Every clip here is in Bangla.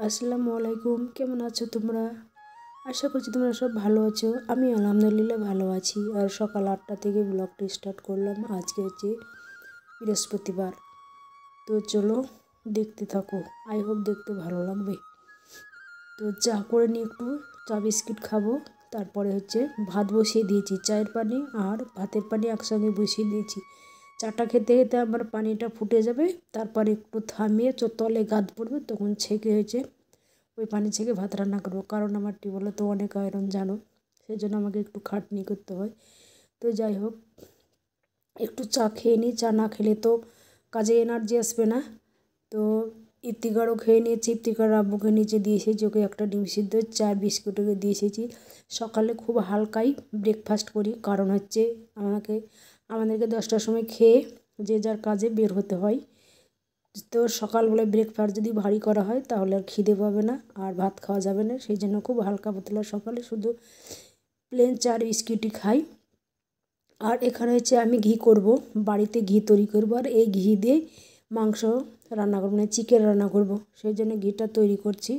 আসসালামু আলাইকুম, কেমন আছো তোমরা? আশা করছি তোমরা সব ভালো আছো। আমি আলহামদুলিল্লাহ ভালো আছি। আর সকাল 8টা থেকে ব্লগটি স্টার্ট করলাম। আজকে হচ্ছে বৃহস্পতিবার। তো চলো দেখতে থাকো, আই হোপ দেখতে ভালো লাগবে। তো চা করে নিয়ে একটু চা বিস্কিট খাবো। তারপরে হচ্ছে ভাত বসিয়ে দিয়েছি, চায়ের পানি আর ভাতের পানি একসঙ্গে বসিয়ে দিয়েছি। চাটা খেতে খেতে আমার পানিটা ফুটে যাবে, তারপরে একটু থামিয়ে তলে গাদ পড়বে, তখন ছেঁকে হয়েছে ওই পানি ছেঁকে ভাত রান্না করবো। কারণ আমার টিউবওয়েলে তো অনেক আয়রন জানো, সেই জন্য আমাকে একটু খাটনি করতে হয়। তো যাই হোক, একটু চা খেয়ে নিই, চা না খেলে তো কাজে এনার্জি আসবে না। তো ইফতিকারও খেয়ে নিয়েছি, ইফতিকার আব্বুকে নিচে দিয়ে এসেছি, ওকে একটা ডিম সিদ্ধ চা বিস্কুট ওকে দিয়ে এসেছি। সকালে খুব হালকাই ব্রেকফাস্ট করি, কারণ হচ্ছে আমাদেরকে 10টার সময় খেয়ে যে যার কাজে বের হতে হয়। তো সকালবেলায় ব্রেকফাস্ট যদি ভারী করা হয় তাহলে আর খিদে পাবে না, আর ভাত খাওয়া যাবে না। সেই জন্য খুব হালকা পাতলা সকালে শুধু প্লেন চা বিস্কিটই খাই। আর এখানে হচ্ছে আমি ঘি করব, বাড়িতে ঘি তৈরি করব, আর এই ঘি দিয়ে মাংস রান্না করবো, মানে চিকেন রান্না করব। সেই জন্য ঘিটা তৈরি করছি।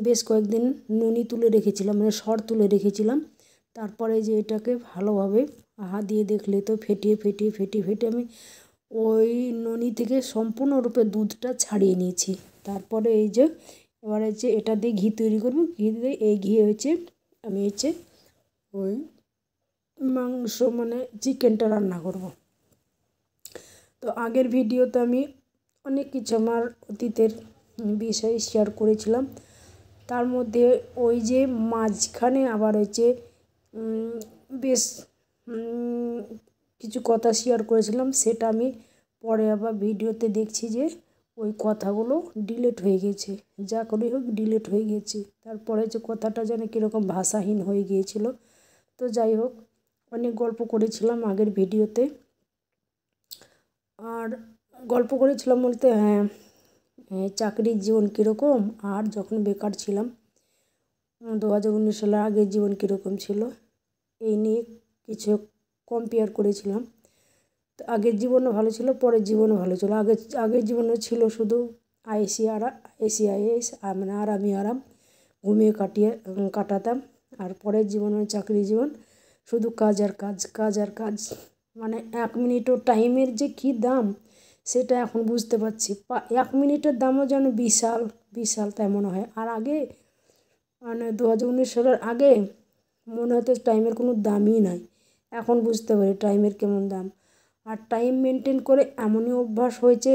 বেশ কয়েকদিন নুনি তুলে রেখেছিলাম, মানে সর তুলে রেখেছিলাম। তারপরে যে এটাকে ভালোভাবে হাত দিয়ে দেখলে তো ফেটিয়ে ফেটিয়ে ফেটিয়ে ফেটিয়ে আমি ওই ননি থেকে সম্পূর্ণরূপে দুধটা ছাড়িয়ে নিয়েছি। তারপরে এই যে এবার হচ্ছে এটা দিয়ে ঘি তৈরি করব। ঘি দিয়ে এই ঘি হচ্ছে আমি ওই মাংস মানে চিকেনটা রান্না করব। তো আগের ভিডিওতে আমি অনেক কিছু আমার অতীতের বিষয় শেয়ার করেছিলাম। তার মধ্যে ওই যে মাঝখানে আবার হচ্ছে বেশ কিছু কথা শেয়ার করেছিলাম, সেটা আমি পরে আবার ভিডিওতে দেখছি যে ওই কথাগুলো ডিলিট হয়ে গেছে। যা করে হোক ডিলিট হয়ে গেছে। তারপরে যে কথাটা যেন কীরকম ভাষাহীন হয়ে গিয়েছিল। তো যাই হোক, অনেক গল্প করেছিলাম আগের ভিডিওতে। আর গল্প করেছিলাম বলতে চাকরির জীবন কীরকম, আর যখন বেকার ছিলাম 2019 সালের আগের জীবন কীরকম ছিল, এই নিয়ে কিছু কম্পেয়ার করেছিলাম। তো আগের জীবনও ভালো ছিল, পরের জীবনও ভালো ছিল। আগের জীবনে ছিল শুধু আইএস মানে আরাম ঘুমিয়ে কাটাতাম। আর পরের জীবন চাকরি জীবন, শুধু কাজ আর কাজ, কাজ আর কাজ। মানে 1 মিনিটও টাইমের যে কী দাম সেটা এখন বুঝতে পারছি। 1 মিনিটের দামও যেন বিশাল বিশাল তাই মনে হয়। আর আগে মানে 2019 সালের আগে মনে হতো টাইমের কোনো দামই নাই। এখন বুঝতে পারি টাইমের কেমন দাম। আর টাইম মেনটেন করে এমনই অভ্যাস হয়েছে,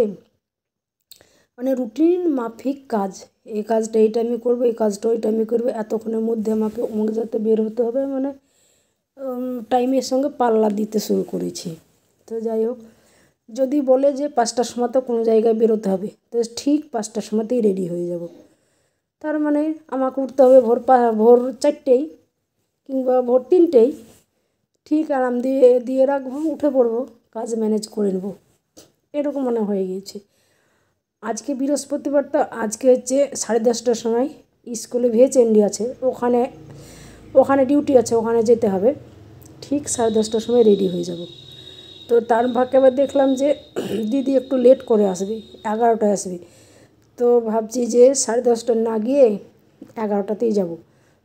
মানে রুটিন মাফিক কাজ। এই কাজটা এই টাইমে করবো, এই কাজটা ওই টাইমে করবো, এতক্ষণের মধ্যে আমাকে অমুক জায়গাতে বের হতে হবে, মানে টাইমের সঙ্গে পাল্লা দিতে শুরু করেছি। তো যাই হোক, যদি বলে যে 5টার সময় তো কোনো জায়গায় বেরোতে হবে, তো ঠিক 5টার সময়তেই রেডি হয়ে যাব। তার মানে আমাকে উঠতে হবে ভোর 4টেই কিংবা ভোর 3টেই। ঠিক আরাম দিয়ে রাখবো, উঠে পড়বো, কাজ ম্যানেজ করে নেবো, এরকম মনে হয়ে গিয়েছে। আজকে বৃহস্পতিবার, তো আজকে হচ্ছে 10:30টার সময় স্কুলে VHND আছে, ওখানে ডিউটি আছে, ওখানে যেতে হবে। ঠিক 10:30টার সময় রেডি হয়ে যাব। তো তার ফাঁকে আবার দেখলাম যে দিদি একটু লেট করে আসবে, 11টায় আসবে। তো ভাবছি যে 10:30টা না গিয়ে 11টাতেই যাব।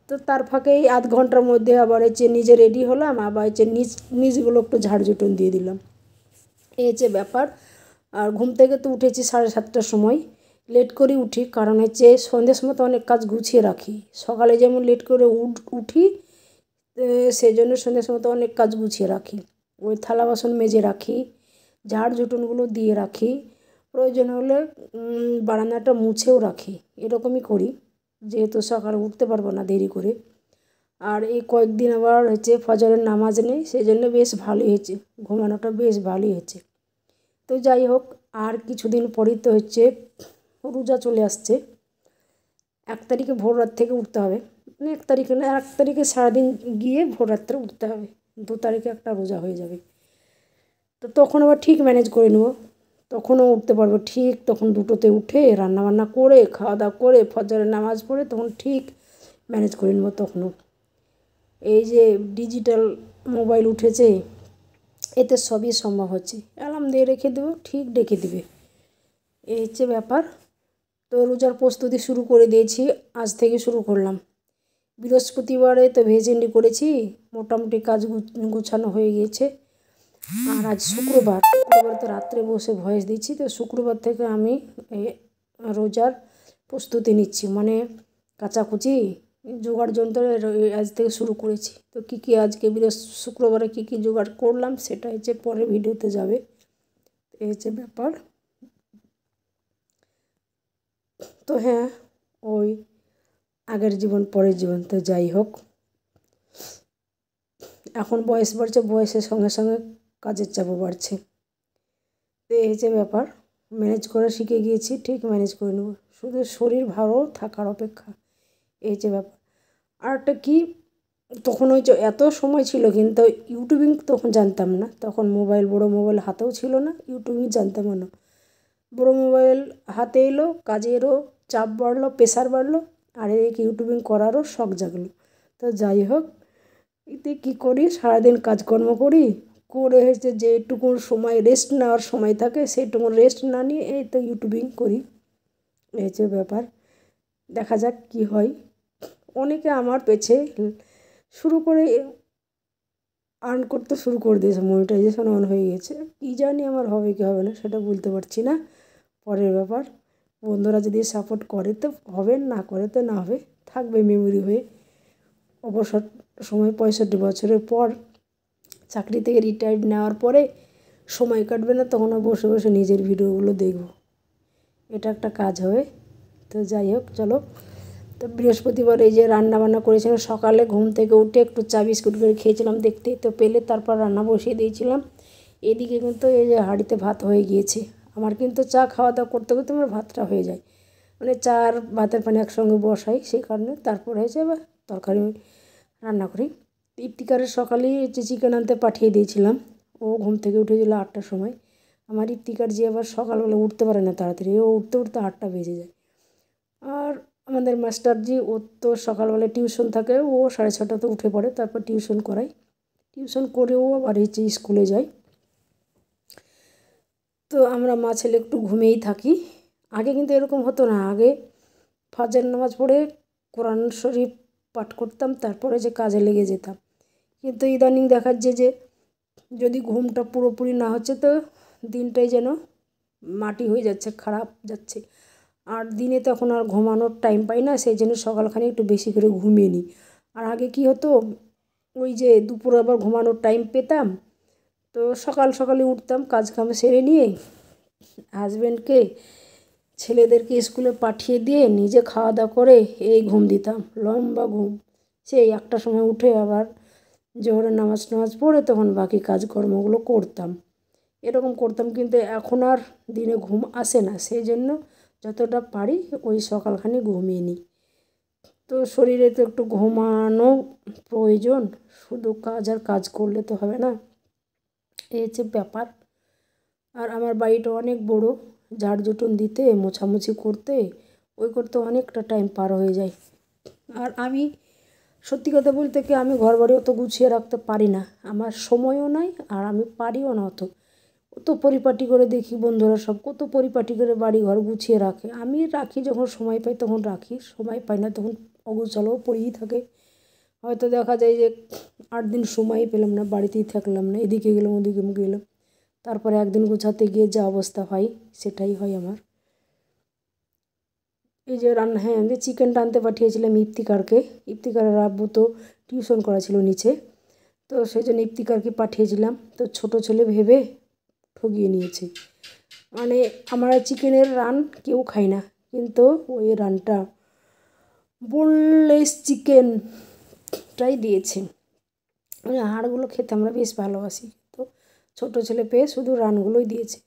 তো তার ফাঁকে এই আধ ঘন্টার মধ্যে আবার হচ্ছে নিজে রেডি হলাম, আবার হচ্ছে নিজগুলো একটু ঝাড়ঝুটন দিয়ে দিলাম, এই হচ্ছে ব্যাপার। আর ঘুম থেকে তো উঠেছি 7:30টার সময়। লেট করে উঠি কারণ হচ্ছে সন্ধ্যের সময় তো অনেক কাজ গুছিয়ে রাখি। সকালে যেমন লেট করে উঠি, সেই জন্য সন্ধ্যের সময় তো অনেক কাজ গুছিয়ে রাখি। ওই থালা বাসন মেজে রাখি, ঝাড়ঝুটনগুলো দিয়ে রাখি, প্রয়োজন হলে বারান্দাটা মুছেও রাখি। এরকমই করি, যেহেতু সকালে উঠতে পারবো না দেরি করে। আর এই কয়েকদিন আবার হচ্ছে ফজরের নামাজ নেই, সেই জন্য বেশ ভালোই হয়েছে, ঘুমানোটা বেশ ভালোই হচ্ছে। তো যাই হোক, আর কিছুদিন পরেই তো হচ্ছে রোজা চলে আসছে। 1 তারিখে ভোর রাত থেকে উঠতে হবে, মানে 1 তারিখে না, 1 তারিখে সারাদিন গিয়ে ভোর রাত্রে উঠতে হবে। 2 তারিখে একটা রোজা হয়ে যাবে। তো তখন আবার ঠিক ম্যানেজ করে নেব, তখনও উঠতে পারবো ঠিক। তখন 2টোতে উঠে রান্নাবান্না করে খাওয়া দাওয়া করে ফজরের নামাজ পড়ে তখন ঠিক ম্যানেজ করে নেব তখনও। এই যে ডিজিটাল মোবাইল উঠেছে, এতে সবই সম্ভব হচ্ছে। অ্যালার্ম দিয়ে রেখে দেবো, ঠিক ডেকে দেবে, এই হচ্ছে ব্যাপার। তো রোজার প্রস্তুতি শুরু করে দিয়েছি, আজ থেকে শুরু করলাম। বৃহস্পতিবারে তো ভেজেন্ডি করেছি, মোটামুটি কাজ গোছানো হয়ে গিয়েছে। আর আজ শুক্রবার তো রাত্রে বসে ভয়েস দিচ্ছি। তো শুক্রবার থেকে আমি রোজার প্রস্তুতি নিচ্ছি, মানে কাচাকুচি জোগাড় যন্ত্র আজ থেকে শুরু করেছি। তো কী কী আজকে শুক্রবারে কী কী জোগাড় করলাম সেটা হচ্ছে পরের ভিডিওতে যাবে। এই হচ্ছে ব্যাপার। তো হ্যাঁ, ওই আগের জীবন পরের জীবন, তো যাই হোক, এখন বয়স বাড়ছে, বয়সের সঙ্গে সঙ্গে কাজের চাপও বাড়ছে। তো এই যে ব্যাপার, ম্যানেজ করা শিখে গিয়েছি, ঠিক ম্যানেজ করে নেব, শুধু শরীর ভালো থাকার অপেক্ষা। এই যে ব্যাপার। আর একটা কী, তখন ওই যে এত সময় ছিল কিন্তু ইউটিউবিং তখন জানতাম না, তখন মোবাইল, বড় মোবাইল হাতেও ছিল না, ইউটিউবিং জানতামও না। বড় মোবাইল হাতে এলো, কাজেরও চাপ বাড়লো, প্রেশার বাড়লো, আর এদিকে ইউটিউবিং করারও শখ জাগলো। তো যাই হোক, এতে কী করি, সারাদিন কাজকর্ম করি, করে হচ্ছে যেটুকু সময় রেস্ট নেওয়ার সময় থাকে সেইটুকু রেস্ট না নিয়ে এই তো ইউটিউবিং করি। এই হচ্ছে ব্যাপার, দেখা যাক কী হয়। অনেকে আমার পেছে শুরু করে আর্ন করতে শুরু করে দিয়েছে, মনিটাইজেশন অন হয়ে গেছে। কী জানি আমার হবে কি হবে না সেটা বলতে পারছি না, পরের ব্যাপার। বন্ধুরা যদি সাপোর্ট করে তো হবে, না করে তো না হবে, থাকবে মেমোরি হয়ে। অবসর সময় 65 বছরের পর চাকরি থেকে রিটায়ার্ড নেওয়ার পরে সময় কাটবে না, তখন বসে বসে নিজের ভিডিওগুলো দেখব, এটা একটা কাজ হবে। তো যাই হোক, চলো। তো বৃহস্পতিবার এই যে রান্নাবান্না করেছিলাম, সকালে ঘুম থেকে উঠে একটু চা বিস্কুট করে খেয়েছিলাম, দেখতে তো পেলে, তারপর রান্না বসিয়ে দিয়েছিলাম। এদিকে কিন্তু এই যে হাঁড়িতে ভাত হয়ে গিয়েছে। আমার কিন্তু চা খাওয়া দাওয়া করতে করতে আমার ভাতটা হয়ে যায়, মানে চা আর ভাতের পানি একসঙ্গে বসাই, সেই কারণে তারপর হয়েছে বা তরকারি রান্না করি। ইফতিকারের সকালেই যে চিকেন আনতে পাঠিয়ে দিয়েছিলাম, ও ঘুম থেকে উঠেছিল 8টার সময়। আমার ইফতিকার যে আবার সকালবেলা উঠতে পারে না তাড়াতাড়ি, ও উঠতে উঠতে 8টা বেজে যায়। আর আমাদের মাস্টারজি, ওর তো সকালবেলায় টিউশন থাকে, ও 6:30টাতে উঠে পড়ে, তারপর টিউশন করাই, টিউশন করেও আবার হচ্ছে স্কুলে যায়। তো আমরা মা ছেলে একটু ঘুমিয়েই থাকি। আগে কিন্তু এরকম হতো না, আগে ফজর নামাজ পড়ে কোরআন শরীফ পাঠ করতাম, তারপরে যে কাজে লেগে যেতাম। কিন্তু ইদানিং দেখাচ্ছে যে যদি ঘুমটা পুরোপুরি না হচ্ছে তো দিনটাই যেন মাটি হয়ে যাচ্ছে, খারাপ যাচ্ছে। আর দিনে তখন আর ঘুমানোর টাইম পাই না, সেই জন্য সকালখানে একটু বেশি করে ঘুমিয়ে নিই। আর আগে কী হতো, ওই যে দুপুরে আবার ঘুমানোর টাইম পেতাম, তো সকাল সকালে উঠতাম, কাজ কাম সেরে নিয়ে হাজব্যান্ডকে, ছেলেদেরকে স্কুলে পাঠিয়ে দিয়ে নিজে খাওয়া দাওয়া করে এই ঘুম দিতাম, লম্বা ঘুম। সেই 1টার সময় উঠে আবার জোহরের নামাজ টামাজ পড়ে তখন বাকি কাজকর্মগুলো করতাম, এরকম করতাম। কিন্তু এখন আর দিনে ঘুম আসে না, সেই জন্য যতটা পারি ওই সকালখানি ঘুমিয়ে নিই। তো শরীরে তো একটু ঘুমানো প্রয়োজন, শুধু কাজ আর কাজ করলে তো হবে না, এই হচ্ছে ব্যাপার। আর আমার বাড়িটা অনেক বড়, ঝাড় জুটন দিতে, মোছামুছি করতে, ওই করতে অনেকটা টাইম পার হয়ে যায়। আর আমি সত্যি কথা বলতে কি, আমি ঘর বাড়ি অত গুছিয়ে রাখতে পারি না, আমার সময়ও নাই, আর আমি পারিও না অত। কত পরিপাটি করে দেখি বন্ধুরা সব কত পরিপাটি করে বাড়ি ঘর গুছিয়ে রাখে, আমি রাখি যখন সময় পাই তখন রাখি, সময় পাই না তখন অগোছালো পড়েই থাকে। হয়তো দেখা যায় যে 8 দিন সময় পেলাম না, বাড়িতেই থাকলাম না, এদিকে গেলাম ওদিকে গেলাম, তারপরে একদিন গোছাতে গিয়ে যা অবস্থা হয় সেটাই হয় আমার। এই যে রান্না, হ্যাঁ, আমি চিকেনটা আনতে পাঠিয়েছিলাম ইফতিকারকে, ইফতিকারের আব্বু তো টিউশন করা ছিল নিচে, তো সেই জন্য ইফতিকারকে পাঠিয়েছিলাম। তো ছোটো ছেলে ভেবে ঠকিয়ে নিয়েছে, মানে আমরা চিকেনের রান কেউ খাই না, কিন্তু ওই রানটা বোনলেস চিকেনটাই দিয়েছে, মানে হাড়গুলো খেতে আমরা বেশ ভালোবাসি, তো ছোটো ছেলে পেয়ে শুধু রানগুলোই দিয়েছে।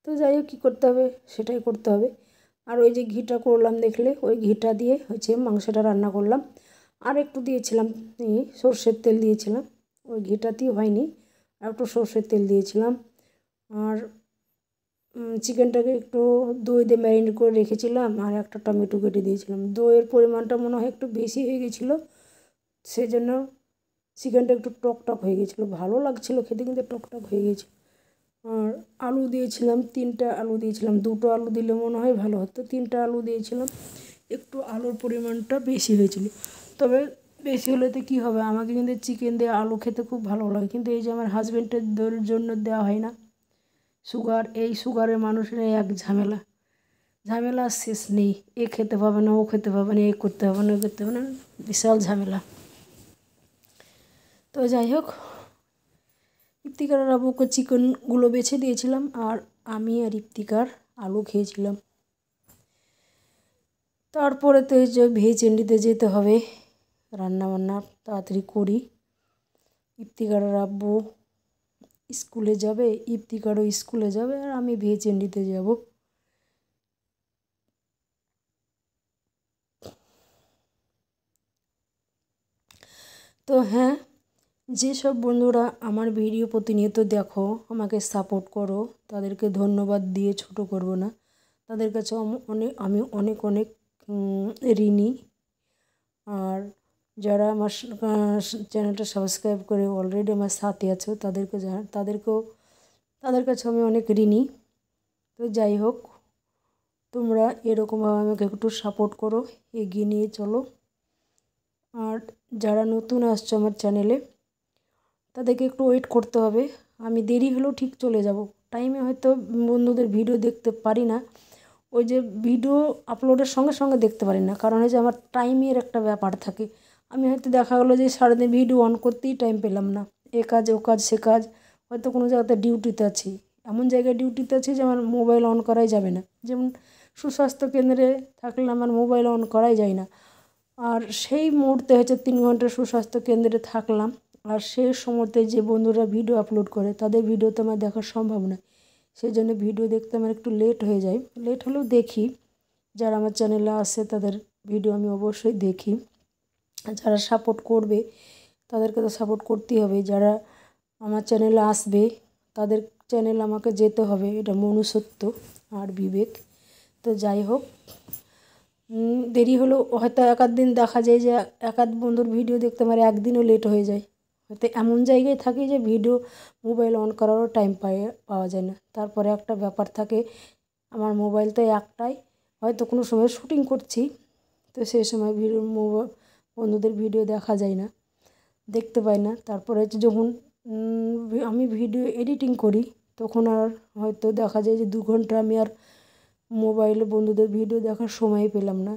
তো যাই হোক, কী করতে হবে সেটাই করতে হবে। আর ওই যে ঘিটা করলাম দেখলে, ওই ঘিটা দিয়ে হচ্ছে মাংসটা রান্না করলাম। আর একটু দিয়েছিলাম সর্ষের তেল দিয়েছিলাম, ওই ঘিটাতেই হয়নি, আর একটু সর্ষের তেল দিয়েছিলাম। আর চিকেনটাকে একটু দই দিয়ে ম্যারিনেট করে রেখেছিলাম, আর একটা টমেটো কেটে দিয়েছিলাম। দইয়ের পরিমাণটা মনে হয় একটু বেশি হয়ে গেছিলো, সেজন্য চিকেনটা একটু টক টক হয়ে গেছিলো, ভালো লাগছিলো খেতে কিন্তু টক টক হয়ে গেছিলো। আর আলু দিয়েছিলাম, 3টা আলু দিয়েছিলাম, 2টো আলু দিলে মনে হয় ভালো হতো। 3টা আলু দিয়েছিলাম, একটু আলুর পরিমাণটা বেশি হয়েছিল। তবে বেশি হলে তো কী হবে, আমাকে কিন্তু চিকেন দিয়ে আলু খেতে খুব ভালো লাগে, কিন্তু এই যে আমার হাজব্যান্ডের জন্য দেওয়া হয় না। সুগার, এই সুগারের মানুষের এক ঝামেলা, ঝামেলা শেষ নেই। এ খেতে পাবে না, ও খেতে পাবে না, এ করতে হবে না, ও করতে হবে না, বিশাল ঝামেলা। তো যাই হোক, ইফতিকার আর আবুকে চিকেনগুলো বেছে দিয়েছিলাম, আর আমি আর ইফতিকার আলু খেয়েছিলাম। তারপরে তো এই যে ভেজ এন্ডিতে যেতে হবে, রান্নাবান্না তাড়াতাড়ি করি। ইফতিকার আর আব্বু স্কুলে যাবে, ইফতিকারও স্কুলে যাবে, আর আমি ভেজ এন্ডিতে যাব। তো হ্যাঁ, যেসব বন্ধুরা আমার ভিডিও প্রতিনিয়ত দেখো, আমাকে সাপোর্ট করো, তাদেরকে ধন্যবাদ দিয়ে ছোট করব না। তাদের কাছে আমি অনেক অনেক ঋণী। আর যারা আমার চ্যানেলটা সাবস্ক্রাইব করে অলরেডি আমার সাথে আছো, তাদের কাছে আমি অনেক ঋণী। তো যাই হোক, তোমরা এরকমভাবে আমাকে একটু সাপোর্ট করো, এগিয়ে নিয়ে চলো। আর যারা নতুন আসছো আমার চ্যানেলে, তাদেরকে একটু ওয়েট করতে হবে। আমি দেরি হলেও ঠিক চলে যাব। টাইমে হয়তো বন্ধুদের ভিডিও দেখতে পারি না, ওই যে ভিডিও আপলোডের সঙ্গে সঙ্গে দেখতে পারি না, কারণ এই যে আমার টাইমের একটা ব্যাপার থাকে। আমি হয়তো দেখা গেলো যে সারাদিন ভিডিও অন করতেই টাইম পেলাম না, এ কাজ ও কাজ সে কাজ, হয়তো কোনো জায়গাতে ডিউটিতে আছি, এমন জায়গায় ডিউটিতে আছি যে আমার মোবাইল অন করাই যাবে না। যেমন সুস্বাস্থ্য কেন্দ্রে থাকলে আমার মোবাইল অন করাই যায় না, আর সেই মুহূর্তে হচ্ছে 3 ঘন্টা সুস্বাস্থ্য কেন্দ্রে থাকলাম, আর সেই সময়তে যে বন্ধুরা ভিডিও আপলোড করে তাদের ভিডিও তো আমার দেখা সম্ভব নয়। সেই জন্য ভিডিও দেখতে আমার একটু লেট হয়ে যায়, লেট হলেও দেখি। যারা আমার চ্যানেলে আসে তাদের ভিডিও আমি অবশ্যই দেখি। যারা সাপোর্ট করবে তাদেরকে তো সাপোর্ট করতেই হবে, যারা আমার চ্যানেলে আসবে তাদের চ্যানেল আমাকে যেতে হবে, এটা মনুষ্যত্ব আর বিবেক। তো যাই হোক, দেরি হলেও হয়তো এক আধ দিন দেখা যায় যে এক আধ বন্ধুর ভিডিও দেখতে আমার একদিনও লেট হয়ে যায়। হয়তো এমন জায়গায় থাকি যে ভিডিও মোবাইল অন করারও টাইম পাওয়া যায় না। তারপরে একটা ব্যাপার থাকে, আমার মোবাইল তো একটাই, হয়তো কোনো সময় শ্যুটিং করছি, তো সেই সময় বন্ধুদের ভিডিও দেখা যায় না, দেখতে পাই না। তারপরে হচ্ছে যখন আমি ভিডিও এডিটিং করি, তখন আর হয়তো দেখা যায় যে 2 ঘন্টা আমি আর মোবাইলে বন্ধুদের ভিডিও দেখার সময় পেলাম না।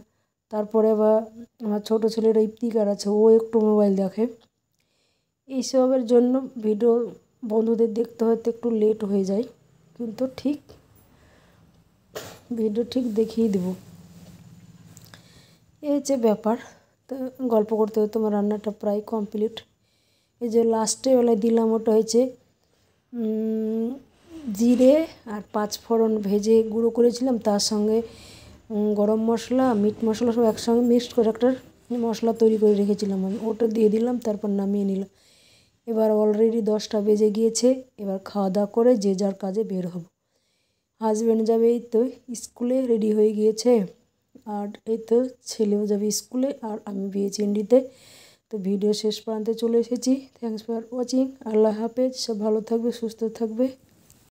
তারপরে আবার আমার ছোটো ছেলেটা ইফতিকার আছে, ও একটু মোবাইল দেখে। এইসবের জন্য ভিডিও বন্ধুদের দেখতে হয়তো একটু লেট হয়ে যায়, কিন্তু ভিডিও ঠিক দেখিয়ে দেবো। এই যে ব্যাপার। তো গল্প করতে করতে আমার রান্নাটা প্রায় কমপ্লিট। এই যে লাস্টে বেলায় দিলাম, ওটা হয়েছে জিরে আর 5 ফোড়ন ভেজে গুঁড়ো করেছিলাম, তার সঙ্গে গরম মশলা, মিট মশলা সব একসঙ্গে মিক্সড করে একটা মশলা তৈরি করে রেখেছিলাম আমি, ওটা দিয়ে দিলাম, তারপর নামিয়ে নিলাম। এবার অলরেডি 10টা বেজে গিয়েছে, এবার খাওয়া দাওয়া করে যে যার কাজে বের হব। হাজব্যান্ড যাবে এই তো স্কুলে, রেডি হয়ে গিয়েছে, আর এই তো ছেলেও যাবে স্কুলে, আর আমি বিএচএনডিতে। তো ভিডিও শেষ প্রান্তে চলে এসেছি। Thanks for watching. আল্লাহ হাফেজ। সব ভালো থাকবে, সুস্থ থাকবে।